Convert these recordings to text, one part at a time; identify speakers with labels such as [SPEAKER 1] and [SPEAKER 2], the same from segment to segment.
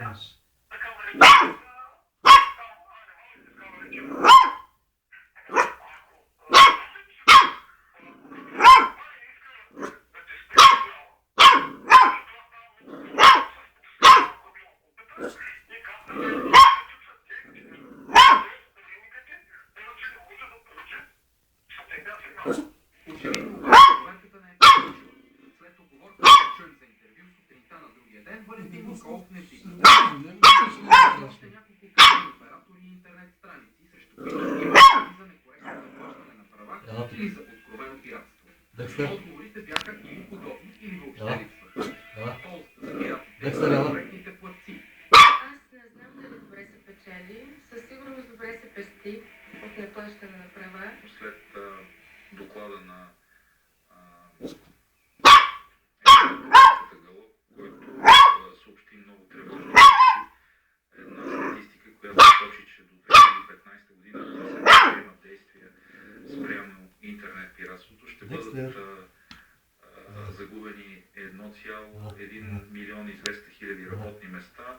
[SPEAKER 1] нас.
[SPEAKER 2] Очевидно, проверката не е приключила. След оговорка чуем за интервю сутринта на другия ден, Валентин Николов не вдигна. Още няколко крупни оператори и интернет страници, срещу които има за некоректно заплащане на права или за откровено пиратство. Отговорите бяха или подобни, или въобще липсваха. Ползата за пиратите са коректните платци.
[SPEAKER 3] Аз не знам дали добре се печели. Със сигурност добре се пести от неплащане на права.
[SPEAKER 4] След доклада на Галоп, който съобщи много тревожни една статистика, която сочи, че до 2015 година се предприемат действия спрямо интернет пиратството, ще бъдат загубени 1,1 милион и 200 хиляди работни места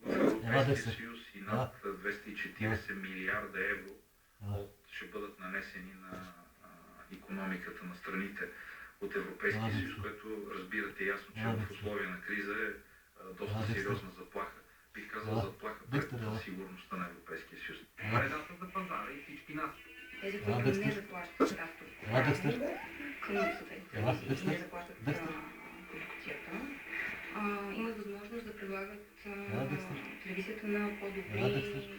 [SPEAKER 4] в Европейския съюз и над 240 милиарда евро ще бъдат нанесени на икономиката на страните от Европейския съюз, което разбирате ясно, че в условия на криза е доста сериозна заплаха. Бих казал заплаха пред сигурността на Европейския съюз.
[SPEAKER 2] Вредата за пазара и всички нас.
[SPEAKER 3] Тези, които не заплащат както към съответните, не заплащат продукцията, имат възможност да предлагат телевизията на по-добри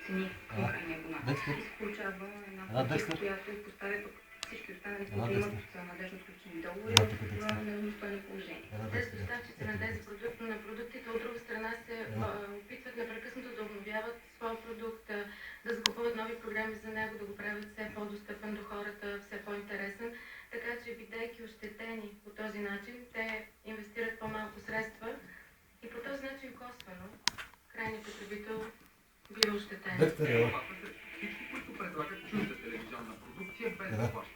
[SPEAKER 3] цени към крайния абонат. И се получава една политика, която поставя пък всички останали, които имат надежно сключени договори в неравностойно положение. Тези доставчици на продуктите от друга страна се опитват непрекъснато да обновяват своя продукт, да закупуват нови програми за него, да го правят все по-достъпен до хората, все по-интересен. Така че, бидейки ощетени по този начин, те инвестират по-малко средства и по този начин косвено крайният потребител бива ощетен.
[SPEAKER 2] Всички, които предлагат чужда телевизионна продукция без заплащане.